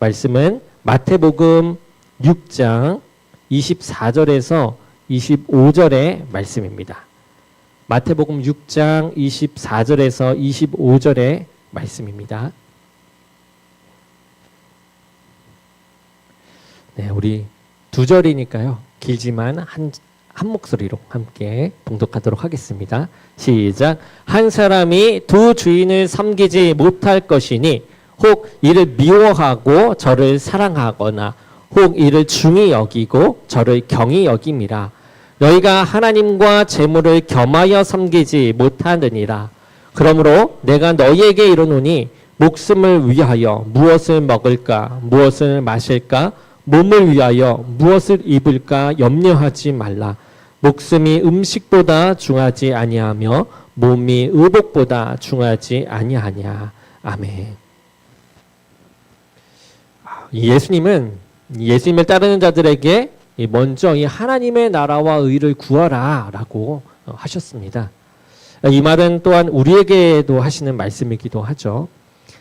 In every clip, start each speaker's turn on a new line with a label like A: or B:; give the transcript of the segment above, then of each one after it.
A: 말씀은 마태복음 6장 24절에서 25절의 말씀입니다. 마태복음 6장 24절에서 25절의 말씀입니다. 네, 우리 두 절이니까요. 길지만 한 목소리로 함께 봉독하도록 하겠습니다. 시작. 한 사람이 두 주인을 섬기지 못할 것이니 혹 이를 미워하고 저를 사랑하거나 혹 이를 중히 여기고 저를 경히 여김이라. 너희가 하나님과 재물을 겸하여 섬기지 못하느니라. 그러므로 내가 너희에게 이르노니 목숨을 위하여 무엇을 먹을까 무엇을 마실까 몸을 위하여 무엇을 입을까 염려하지 말라. 목숨이 음식보다 중하지 아니하며 몸이 의복보다 중하지 아니하냐. 아멘. 예수님을 따르는 자들에게 먼저 이 하나님의 나라와 의를 구하라 라고 하셨습니다. 이 말은 또한 우리에게도 하시는 말씀이기도 하죠.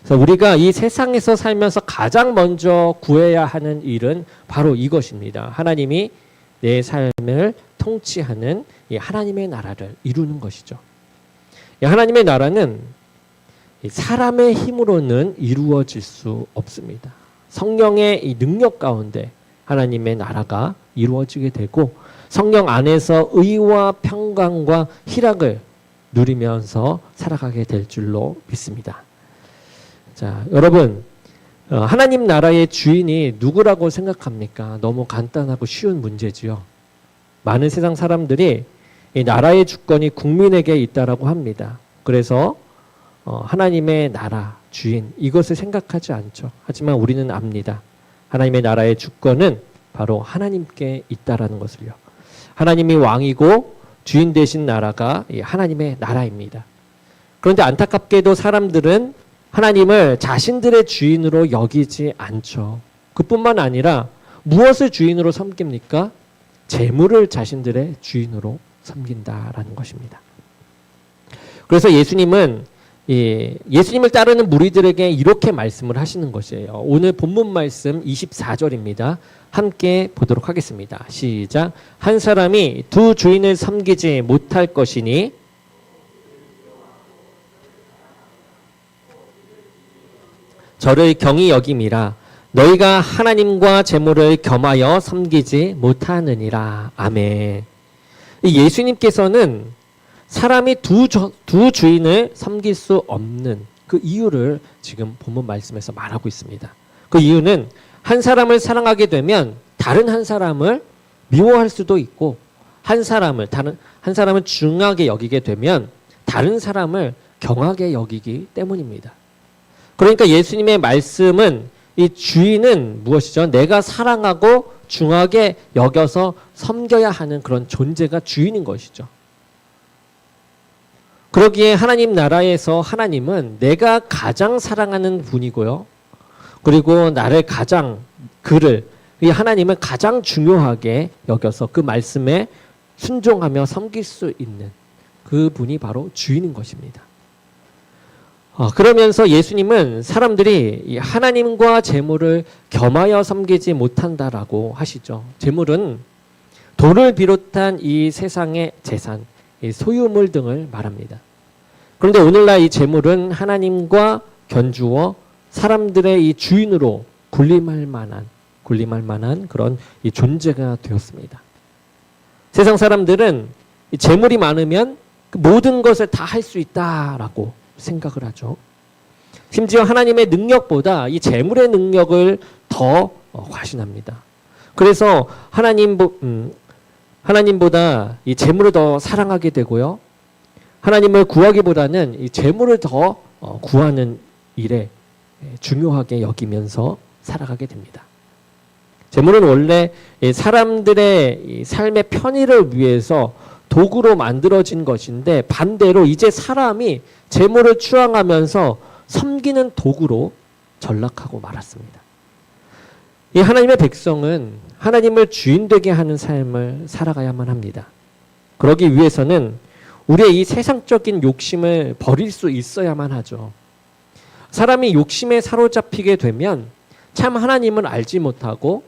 A: 그래서 우리가 이 세상에서 살면서 가장 먼저 구해야 하는 일은 바로 이것입니다. 하나님이 내 삶을 통치하는 이 하나님의 나라를 이루는 것이죠. 이 하나님의 나라는 사람의 힘으로는 이루어질 수 없습니다. 성령의 이 능력 가운데 하나님의 나라가 이루어지게 되고 성령 안에서 의와 평강과 희락을 누리면서 살아가게 될 줄로 믿습니다. 자, 여러분, 하나님 나라의 주인이 누구라고 생각합니까? 너무 간단하고 쉬운 문제지요. 많은 세상 사람들이 이 나라의 주권이 국민에게 있다라고 합니다. 그래서 하나님의 나라, 주인 이것을 생각하지 않죠. 하지만 우리는 압니다. 하나님의 나라의 주권은 바로 하나님께 있다라는 것을요. 하나님이 왕이고 주인 되신 나라가 하나님의 나라입니다. 그런데 안타깝게도 사람들은 하나님을 자신들의 주인으로 여기지 않죠. 그뿐만 아니라 무엇을 주인으로 섬깁니까? 재물을 자신들의 주인으로 섬긴다라는 것입니다. 그래서 예수님을 따르는 무리들에게 이렇게 말씀을 하시는 것이에요. 오늘 본문 말씀 24절입니다. 함께 보도록 하겠습니다. 시작. 한 사람이 두 주인을 섬기지 못할 것이니 저를 경히 여김이라. 너희가 하나님과 재물을 겸하여 섬기지 못하느니라. 아멘. 예수님께서는 사람이 두 주인을 섬길 수 없는 그 이유를 지금 본문 말씀에서 말하고 있습니다. 그 이유는 한 사람을 사랑하게 되면 다른 한 사람을 미워할 수도 있고 한 사람을 중하게 여기게 되면 다른 사람을 경하게 여기기 때문입니다. 그러니까 예수님의 말씀은 이 주인은 무엇이죠? 내가 사랑하고 중하게 여겨서 섬겨야 하는 그런 존재가 주인인 것이죠. 그러기에 하나님 나라에서 하나님은 내가 가장 사랑하는 분이고요. 그리고 그를 이 하나님을 가장 중요하게 여겨서 그 말씀에 순종하며 섬길 수 있는 그 분이 바로 주인인 것입니다. 그러면서 예수님은 사람들이 이 하나님과 재물을 겸하여 섬기지 못한다라고 하시죠. 재물은 돈을 비롯한 이 세상의 재산, 이 소유물 등을 말합니다. 그런데 오늘날 이 재물은 하나님과 견주어 사람들의 이 주인으로 군림할 만한 그런 이 존재가 되었습니다. 세상 사람들은 이 재물이 많으면 그 모든 것을 다 할 수 있다라고 생각을 하죠. 심지어 하나님의 능력보다 이 재물의 능력을 더 과신합니다. 그래서 하나님보다 이 재물을 더 사랑하게 되고요. 하나님을 구하기보다는 이 재물을 더 구하는 일에 중요하게 여기면서 살아가게 됩니다. 재물은 원래 사람들의 삶의 편의를 위해서 도구로 만들어진 것인데 반대로 이제 사람이 재물을 추앙하면서 섬기는 도구로 전락하고 말았습니다. 이 하나님의 백성은 하나님을 주인 되게 하는 삶을 살아가야만 합니다. 그러기 위해서는 우리의 이 세상적인 욕심을 버릴 수 있어야만 하죠. 사람이 욕심에 사로잡히게 되면 참 하나님을 알지 못하고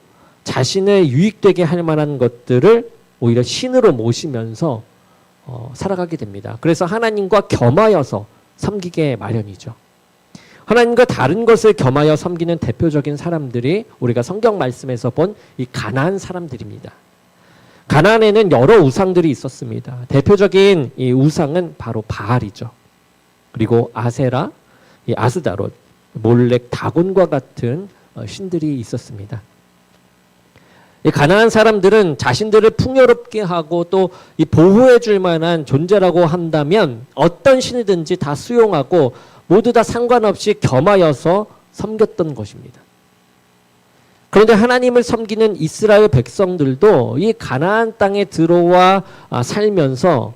A: 자신을 유익되게 할 만한 것들을 오히려 신으로 모시면서 살아가게 됩니다. 그래서 하나님과 겸하여서 섬기게 마련이죠. 하나님과 다른 것을 겸하여 섬기는 대표적인 사람들이 우리가 성경 말씀에서 본 이 가나안 사람들입니다. 가나안에는 여러 우상들이 있었습니다. 대표적인 이 우상은 바로 바알이죠. 그리고 아세라, 이 아스다롯, 몰렉, 다곤과 같은 신들이 있었습니다. 이 가나안 사람들은 자신들을 풍요롭게 하고 또 이 보호해 줄 만한 존재라고 한다면 어떤 신이든지 다 수용하고 모두 다 상관없이 겸하여서 섬겼던 것입니다. 그런데 하나님을 섬기는 이스라엘 백성들도 이 가나안 땅에 들어와 살면서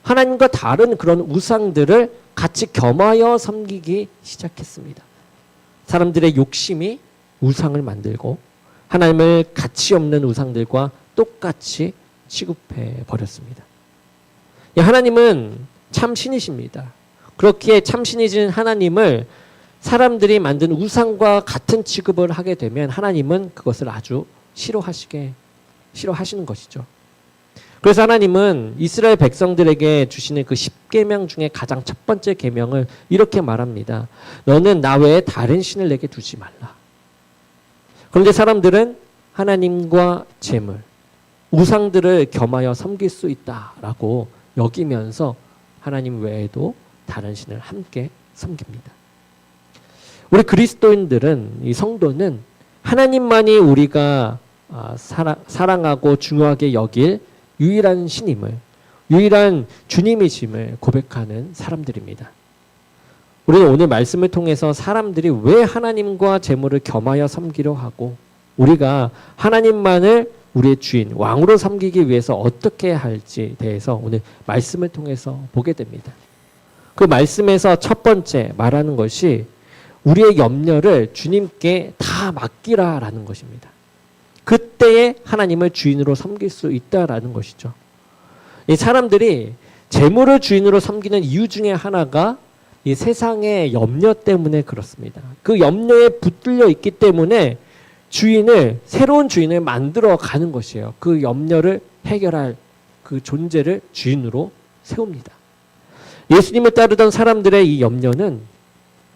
A: 하나님과 다른 그런 우상들을 같이 겸하여 섬기기 시작했습니다. 사람들의 욕심이 우상을 만들고 하나님을 가치 없는 우상들과 똑같이 취급해 버렸습니다. 하나님은 참 신이십니다. 그렇기에 참 신이신 하나님을 사람들이 만든 우상과 같은 취급을 하게 되면 하나님은 그것을 아주 싫어하시는 것이죠. 그래서 하나님은 이스라엘 백성들에게 주시는 그 10계명 중에 가장 첫 번째 계명을 이렇게 말합니다. 너는 나 외에 다른 신을 내게 두지 말라. 그런데 사람들은 하나님과 재물, 우상들을 겸하여 섬길 수 있다라고 여기면서 하나님 외에도 다른 신을 함께 섬깁니다. 우리 그리스도인들은, 이 성도는 하나님만이 우리가 사랑하고 중요하게 여길 유일한 신임을, 유일한 주님이심을 고백하는 사람들입니다. 우리는 오늘 말씀을 통해서 사람들이 왜 하나님과 재물을 겸하여 섬기려 하고 우리가 하나님만을 우리의 주인, 왕으로 섬기기 위해서 어떻게 할지 대해서 오늘 말씀을 통해서 보게 됩니다. 그 말씀에서 첫 번째 말하는 것이 우리의 염려를 주님께 다 맡기라라는 것입니다. 그때에 하나님을 주인으로 섬길 수 있다라는 것이죠. 이 사람들이 재물을 주인으로 섬기는 이유 중에 하나가 이 세상의 염려 때문에 그렇습니다. 그 염려에 붙들려 있기 때문에 새로운 주인을 만들어 가는 것이에요. 그 염려를 해결할 그 존재를 주인으로 세웁니다. 예수님을 따르던 사람들의 이 염려는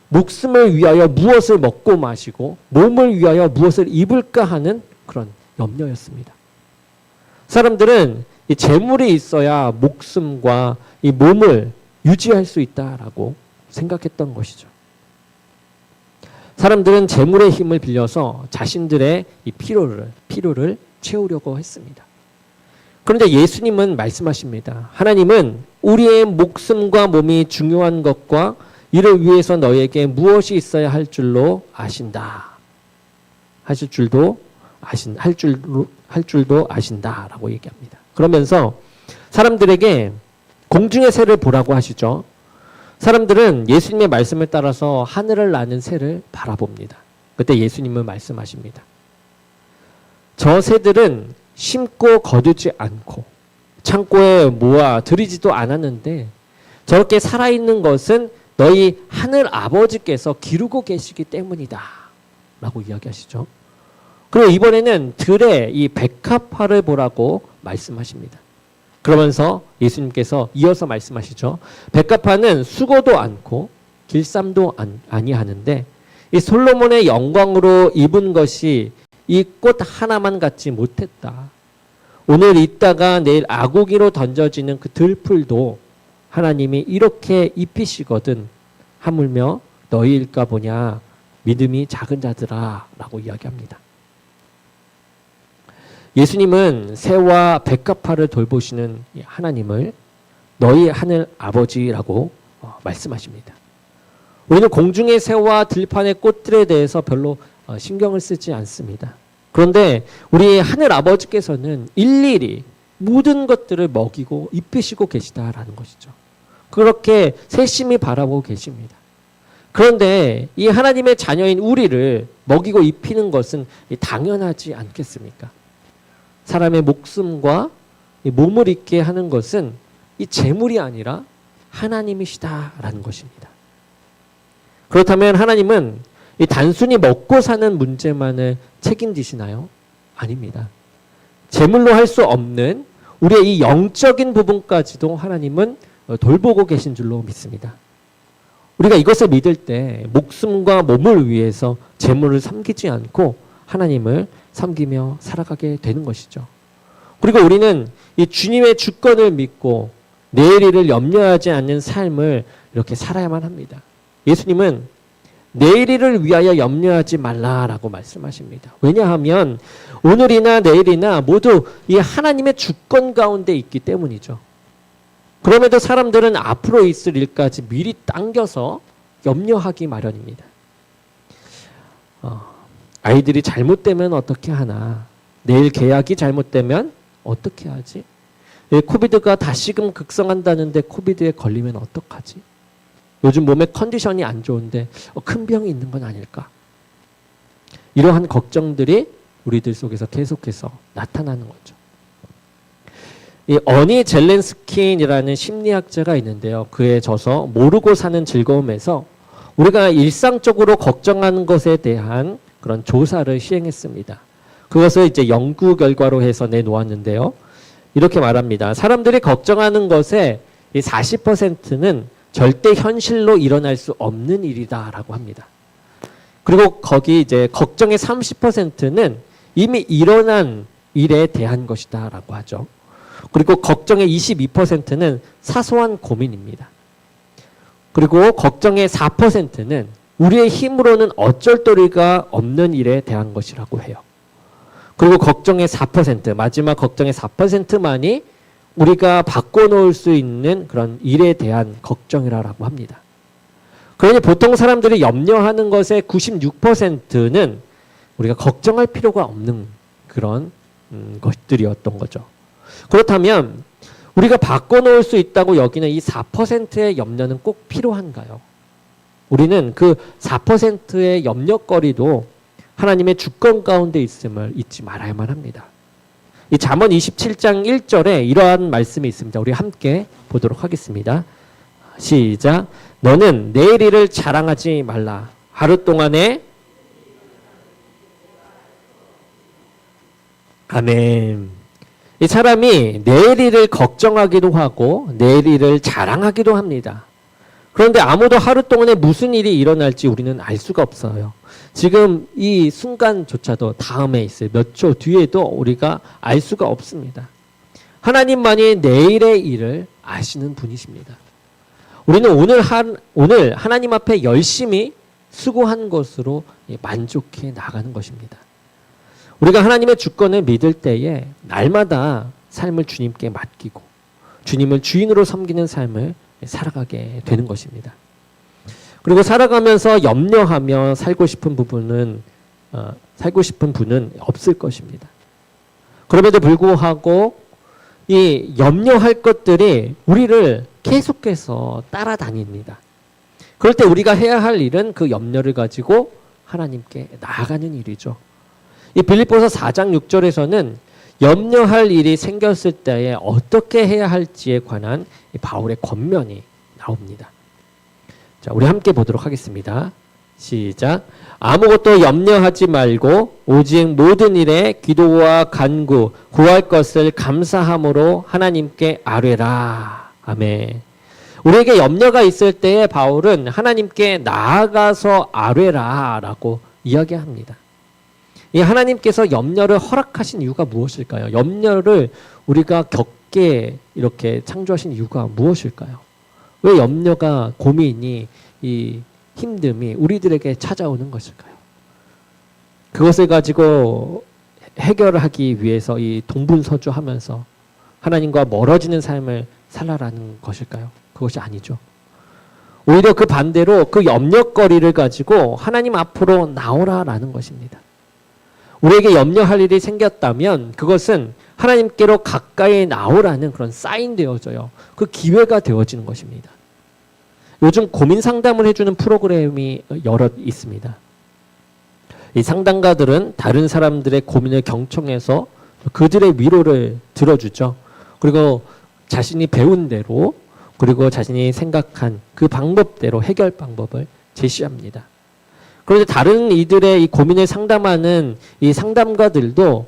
A: 목숨을 위하여 무엇을 먹고 마시고 몸을 위하여 무엇을 입을까 하는 그런 염려였습니다. 사람들은 이 재물이 있어야 목숨과 이 몸을 유지할 수 있다라고 생각했던 것이죠. 사람들은 재물의 힘을 빌려서 자신들의 이 필요를 채우려고 했습니다. 그런데 예수님은 말씀하십니다. 하나님은 우리의 목숨과 몸이 중요한 것과 이를 위해서 너에게 무엇이 있어야 할 줄로 아신다. 할 줄도 아신다라고 얘기합니다. 그러면서 사람들에게 공중의 새를 보라고 하시죠. 사람들은 예수님의 말씀을 따라서 하늘을 나는 새를 바라봅니다. 그때 예수님은 말씀하십니다. 저 새들은 심고 거두지 않고 창고에 모아 들이지도 않았는데 저렇게 살아있는 것은 너희 하늘 아버지께서 기르고 계시기 때문이다 라고 이야기하시죠. 그리고 이번에는 들의 이 백합화를 보라고 말씀하십니다. 그러면서 예수님께서 이어서 말씀하시죠. 백합화는 수고도 않고 길쌈도 아니하는데 이 솔로몬의 영광으로 입은 것이 이 꽃 하나만 갖지 못했다. 오늘 있다가 내일 아구기로 던져지는 그 들풀도 하나님이 이렇게 입히시거든 하물며 너희일까 보냐 믿음이 작은 자들아 라고 이야기합니다. 예수님은 새와 백합화를 돌보시는 하나님을 너희 하늘 아버지라고 말씀하십니다. 우리는 공중의 새와 들판의 꽃들에 대해서 별로 신경을 쓰지 않습니다. 그런데 우리 하늘 아버지께서는 일일이 모든 것들을 먹이고 입히시고 계시다라는 것이죠. 그렇게 세심히 바라보고 계십니다. 그런데 이 하나님의 자녀인 우리를 먹이고 입히는 것은 당연하지 않겠습니까? 사람의 목숨과 몸을 있게 하는 것은 이 재물이 아니라 하나님이시다라는 것입니다. 그렇다면 하나님은 이 단순히 먹고 사는 문제만을 책임지시나요? 아닙니다. 재물로 할 수 없는 우리의 이 영적인 부분까지도 하나님은 돌보고 계신 줄로 믿습니다. 우리가 이것을 믿을 때 목숨과 몸을 위해서 재물을 섬기지 않고 하나님을 섬기며 살아가게 되는 것이죠. 그리고 우리는 이 주님의 주권을 믿고 내일 일을 염려하지 않는 삶을 이렇게 살아야만 합니다. 예수님은 내일 일을 위하여 염려하지 말라라고 말씀하십니다. 왜냐하면 오늘이나 내일이나 모두 이 하나님의 주권 가운데 있기 때문이죠. 그럼에도 사람들은 앞으로 있을 일까지 미리 당겨서 염려하기 마련입니다. 아이들이 잘못되면 어떻게 하나? 내일 계약이 잘못되면 어떻게 하지? 코비드가 다시금 극성한다는데 코비드에 걸리면 어떡하지? 요즘 몸의 컨디션이 안 좋은데 큰 병이 있는 건 아닐까? 이러한 걱정들이 우리들 속에서 계속해서 나타나는 거죠. 이 어니 젤렌스킨이라는 심리학자가 있는데요. 그의 저서 모르고 사는 즐거움에서 우리가 일상적으로 걱정하는 것에 대한 그런 조사를 시행했습니다. 그것을 이제 연구 결과로 해서 내놓았는데요. 이렇게 말합니다. 사람들이 걱정하는 것의 40%는 절대 현실로 일어날 수 없는 일이다라고 합니다. 그리고 거기 이제 걱정의 30%는 이미 일어난 일에 대한 것이다라고 하죠. 그리고 걱정의 22%는 사소한 고민입니다. 그리고 걱정의 4%는 우리의 힘으로는 어쩔 도리가 없는 일에 대한 것이라고 해요. 그리고 걱정의 4%, 마지막 걱정의 4%만이 우리가 바꿔놓을 수 있는 그런 일에 대한 걱정이라고 합니다. 그러니 보통 사람들이 염려하는 것의 96%는 우리가 걱정할 필요가 없는 그런 것들이었던 거죠. 그렇다면 우리가 바꿔놓을 수 있다고 여기는 이 4%의 염려는 꼭 필요한가요? 우리는 그 4%의 염려거리도 하나님의 주권 가운데 있음을 잊지 말아야만 합니다. 이 잠언 27장 1절에 이러한 말씀이 있습니다. 우리 함께 보도록 하겠습니다. 시작. 너는 내일 일을 자랑하지 말라. 하루 동안에 아멘. 이 사람이 내일 일을 걱정하기도 하고 내일 일을 자랑하기도 합니다. 그런데 아무도 하루 동안에 무슨 일이 일어날지 우리는 알 수가 없어요. 지금 이 순간조차도 다음에 있어요. 몇 초 뒤에도 우리가 알 수가 없습니다. 하나님만이 내일의 일을 아시는 분이십니다. 우리는 오늘 하나님 앞에 열심히 수고한 것으로 만족해 나가는 것입니다. 우리가 하나님의 주권을 믿을 때에 날마다 삶을 주님께 맡기고 주님을 주인으로 섬기는 삶을 살아가게 되는 것입니다. 그리고 살아가면서 염려하며 살고 싶은 분은 없을 것입니다. 그럼에도 불구하고 이 염려할 것들이 우리를 계속해서 따라다닙니다. 그럴 때 우리가 해야 할 일은 그 염려를 가지고 하나님께 나아가는 일이죠. 이 빌립보서 4장 6절에서는 염려할 일이 생겼을 때에 어떻게 해야 할지에 관한 바울의 권면이 나옵니다. 자, 우리 함께 보도록 하겠습니다. 시작. 아무것도 염려하지 말고 오직 모든 일에 기도와 간구, 구할 것을 감사함으로 하나님께 아뢰라. 아멘. 우리에게 염려가 있을 때에 바울은 하나님께 나아가서 아뢰라 라고 이야기합니다. 이 하나님께서 염려를 허락하신 이유가 무엇일까요? 염려를 우리가 겪게 이렇게 창조하신 이유가 무엇일까요? 왜 염려가, 고민이, 이 힘듦이 우리들에게 찾아오는 것일까요? 그것을 가지고 해결하기 위해서 이 동분서주하면서 하나님과 멀어지는 삶을 살아라는 것일까요? 그것이 아니죠. 오히려 그 반대로 그 염려거리를 가지고 하나님 앞으로 나오라라는 것입니다. 우리에게 염려할 일이 생겼다면 그것은 하나님께로 가까이 나오라는 그런 사인 되어져요. 그 기회가 되어지는 것입니다. 요즘 고민 상담을 해주는 프로그램이 여럿 있습니다. 이 상담가들은 다른 사람들의 고민을 경청해서 그들의 위로를 들어주죠. 그리고 자신이 배운 대로 그리고 자신이 생각한 그 방법대로 해결 방법을 제시합니다. 그런데 다른 이들의 이 고민을 상담하는 이 상담가들도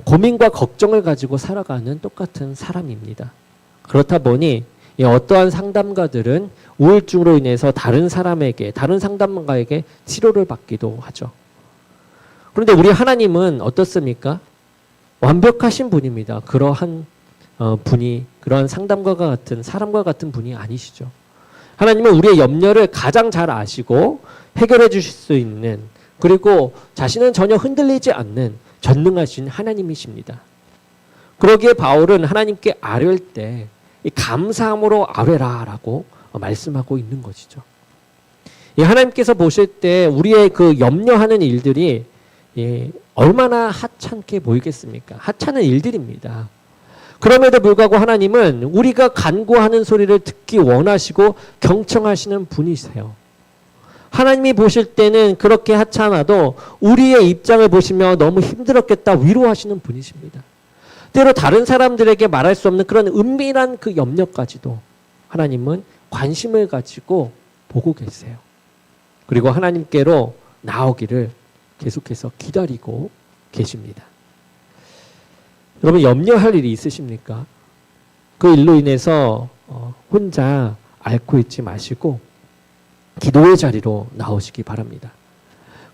A: 고민과 걱정을 가지고 살아가는 똑같은 사람입니다. 그렇다 보니 이 어떠한 상담가들은 우울증으로 인해서 다른 사람에게, 다른 상담가에게 치료를 받기도 하죠. 그런데 우리 하나님은 어떻습니까? 완벽하신 분입니다. 그러한 분이, 그러한 상담가와 같은, 사람과 같은 분이 아니시죠. 하나님은 우리의 염려를 가장 잘 아시고 해결해 주실 수 있는, 그리고 자신은 전혀 흔들리지 않는 전능하신 하나님이십니다. 그러기에 바울은 하나님께 아뢰을 때 이 감사함으로 아뢰라라고 말씀하고 있는 것이죠. 이 하나님께서 보실 때 우리의 그 염려하는 일들이 얼마나 하찮게 보이겠습니까? 하찮은 일들입니다. 그럼에도 불구하고 하나님은 우리가 간구하는 소리를 듣기 원하시고 경청하시는 분이세요. 하나님이 보실 때는 그렇게 하찮아도 우리의 입장을 보시며 너무 힘들었겠다 위로하시는 분이십니다. 때로 다른 사람들에게 말할 수 없는 그런 은밀한 그 염려까지도 하나님은 관심을 가지고 보고 계세요. 그리고 하나님께로 나오기를 계속해서 기다리고 계십니다. 여러분, 염려할 일이 있으십니까? 그 일로 인해서 혼자 앓고 있지 마시고 기도의 자리로 나오시기 바랍니다.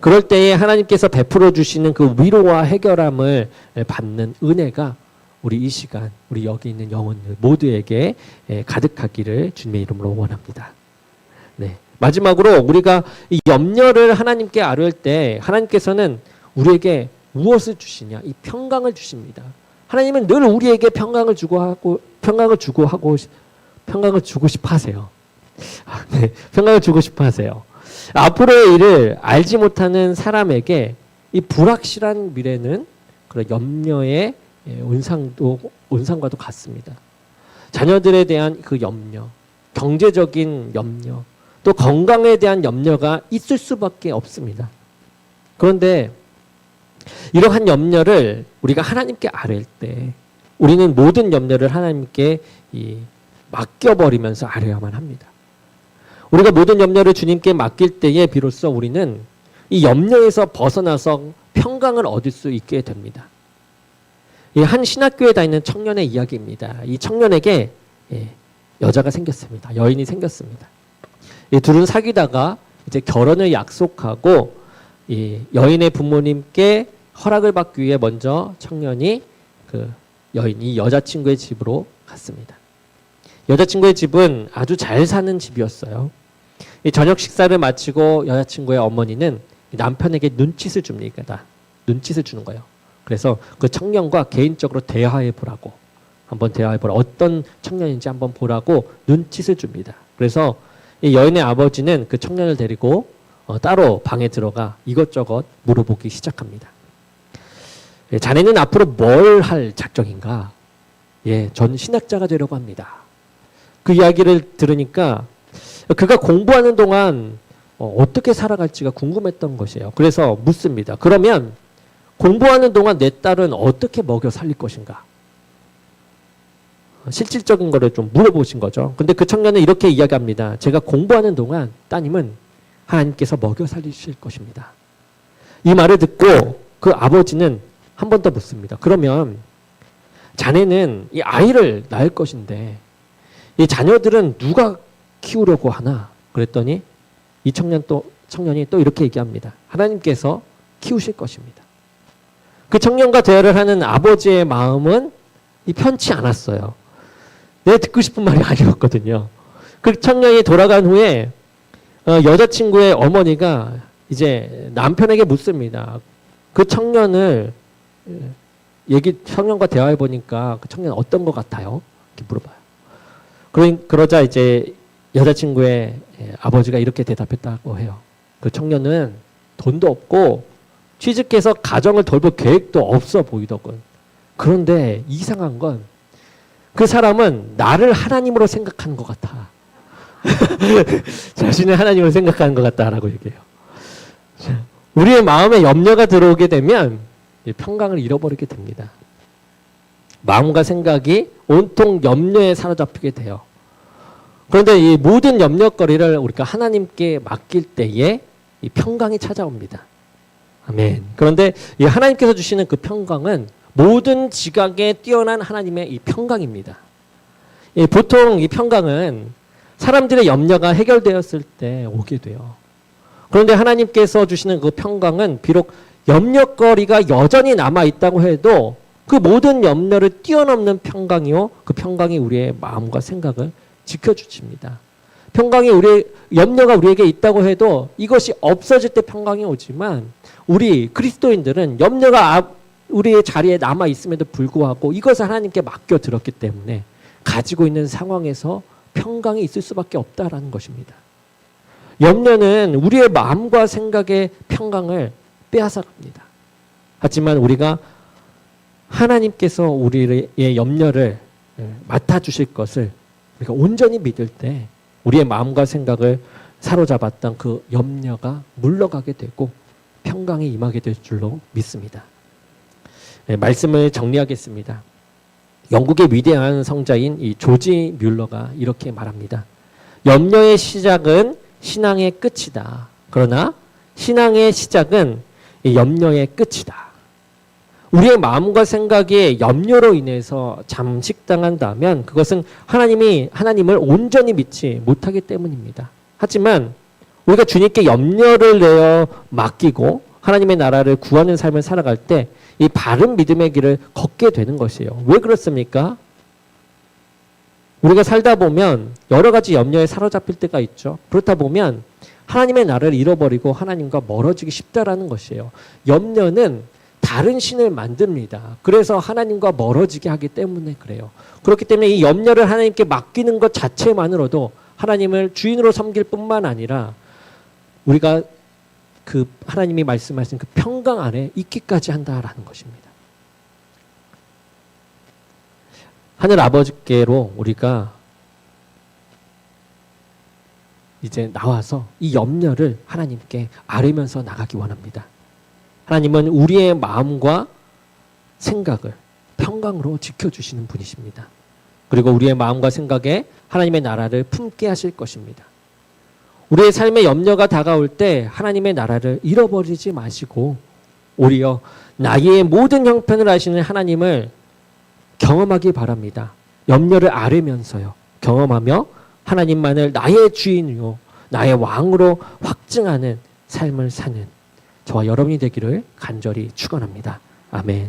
A: 그럴 때에 하나님께서 베풀어 주시는 그 위로와 해결함을 받는 은혜가 우리 이 시간, 우리 여기 있는 영혼들 모두에게 가득하기를 주님의 이름으로 원합니다. 네. 마지막으로 우리가 이 염려를 하나님께 아뢰을 때 하나님께서는 우리에게 무엇을 주시냐? 이 평강을 주십니다. 하나님은 늘 우리에게 평강을 주고 싶어 하세요. 네, 평강을 주고 싶어 하세요. 앞으로의 일을 알지 못하는 사람에게 이 불확실한 미래는 그런 염려의 온상과도 같습니다. 자녀들에 대한 그 염려, 경제적인 염려, 또 건강에 대한 염려가 있을 수밖에 없습니다. 그런데 이러한 염려를 우리가 하나님께 아뢰을 때 우리는 모든 염려를 하나님께 맡겨버리면서 아뢰야만 합니다. 우리가 모든 염려를 주님께 맡길 때에 비로소 우리는 이 염려에서 벗어나서 평강을 얻을 수 있게 됩니다. 한 신학교에 다니는 청년의 이야기입니다. 이 청년에게 여자가 생겼습니다. 여인이 생겼습니다. 이 둘은 사귀다가 이제 결혼을 약속하고 이 여인의 부모님께 허락을 받기 위해 먼저 청년이 그 여인이 여자친구의 집으로 갔습니다. 여자친구의 집은 아주 잘 사는 집이었어요. 이 저녁 식사를 마치고 여자친구의 어머니는 남편에게 눈짓을 줍니다. 눈짓을 주는 거예요. 그래서 그 청년과 개인적으로 대화해 보라고, 한번 대화해 보라, 어떤 청년인지 한번 보라고 눈짓을 줍니다. 그래서 이 여인의 아버지는 그 청년을 데리고 따로 방에 들어가 이것저것 물어보기 시작합니다. 자네는 앞으로 뭘 할 작정인가? 전 신학자가 되려고 합니다. 그 이야기를 들으니까 그가 공부하는 동안 어떻게 살아갈지가 궁금했던 것이에요. 그래서 묻습니다. 그러면 공부하는 동안 내 딸은 어떻게 먹여 살릴 것인가? 실질적인 거를 좀 물어보신 거죠. 근데 그 청년은 이렇게 이야기합니다. 제가 공부하는 동안 따님은 하나님께서 먹여 살리실 것입니다. 이 말을 듣고 그 아버지는 한 번 더 묻습니다. 그러면 자네는 이 아이를 낳을 것인데 이 자녀들은 누가 키우려고 하나? 그랬더니 이 청년이 또 이렇게 얘기합니다. 하나님께서 키우실 것입니다. 그 청년과 대화를 하는 아버지의 마음은 편치 않았어요. 내 듣고 싶은 말이 아니었거든요. 그 청년이 돌아간 후에 여자친구의 어머니가 이제 남편에게 묻습니다. 그 청년을 청년과 대화해 보니까 그 청년 어떤 것 같아요? 이렇게 물어봐요. 그러자 이제 여자친구의 아버지가 이렇게 대답했다고 해요. 그 청년은 돈도 없고 취직해서 가정을 돌볼 계획도 없어 보이더군. 그런데 이상한 건 그 사람은 나를 하나님으로 생각하는 것 같아. 자신을 하나님으로 생각하는 것 같다라고 얘기해요. 우리의 마음에 염려가 들어오게 되면 평강을 잃어버리게 됩니다. 마음과 생각이 온통 염려에 사로잡히게 돼요. 그런데 이 모든 염려거리를 우리가 하나님께 맡길 때에 이 평강이 찾아옵니다. 아멘. 그런데 이 하나님께서 주시는 그 평강은 모든 지각에 뛰어난 하나님의 이 평강입니다. 보통 이 평강은 사람들의 염려가 해결되었을 때 오게 돼요. 그런데 하나님께서 주시는 그 평강은 비록 염려거리가 여전히 남아있다고 해도 그 모든 염려를 뛰어넘는 평강이요. 그 평강이 우리의 마음과 생각을 지켜주십니다. 평강이 염려가 우리에게 있다고 해도 이것이 없어질 때 평강이 오지만 우리 그리스도인들은 염려가 우리의 자리에 남아있음에도 불구하고 이것을 하나님께 맡겨들었기 때문에 가지고 있는 상황에서 평강이 있을 수밖에 없다라는 것입니다. 염려는 우리의 마음과 생각의 평강을 빼앗아갑니다. 하지만 우리가 하나님께서 우리의 염려를 맡아주실 것을 우리가 온전히 믿을 때 우리의 마음과 생각을 사로잡았던 그 염려가 물러가게 되고 평강이 임하게 될 줄로 믿습니다. 말씀을 정리하겠습니다. 영국의 위대한 성자인 이 조지 뮬러가 이렇게 말합니다. 염려의 시작은 신앙의 끝이다. 그러나 신앙의 시작은 염려의 끝이다. 우리의 마음과 생각이 염려로 인해서 잠식당한다면 그것은 하나님을 온전히 믿지 못하기 때문입니다. 하지만 우리가 주님께 염려를 내어 맡기고 하나님의 나라를 구하는 삶을 살아갈 때 이 바른 믿음의 길을 걷게 되는 것이에요. 왜 그렇습니까? 우리가 살다 보면 여러 가지 염려에 사로잡힐 때가 있죠. 그렇다 보면 하나님의 나라를 잃어버리고 하나님과 멀어지기 쉽다라는 것이에요. 염려는 다른 신을 만듭니다. 그래서 하나님과 멀어지게 하기 때문에 그래요. 그렇기 때문에 이 염려를 하나님께 맡기는 것 자체만으로도 하나님을 주인으로 섬길 뿐만 아니라 우리가 그 하나님이 말씀하신 그 평강 안에 있기까지 한다라는 것입니다. 하늘 아버지께로 우리가 이제 나와서 이 염려를 하나님께 아뢰면서 나가기 원합니다. 하나님은 우리의 마음과 생각을 평강으로 지켜주시는 분이십니다. 그리고 우리의 마음과 생각에 하나님의 나라를 품게 하실 것입니다. 우리의 삶에 염려가 다가올 때 하나님의 나라를 잃어버리지 마시고 오히려 나의 모든 형편을 아시는 하나님을 경험하기 바랍니다. 염려를 아뢰면서요. 경험하며 하나님만을 나의 주인이요 나의 왕으로 확증하는 삶을 사는 저와 여러분이 되기를 간절히 축원합니다. 아멘.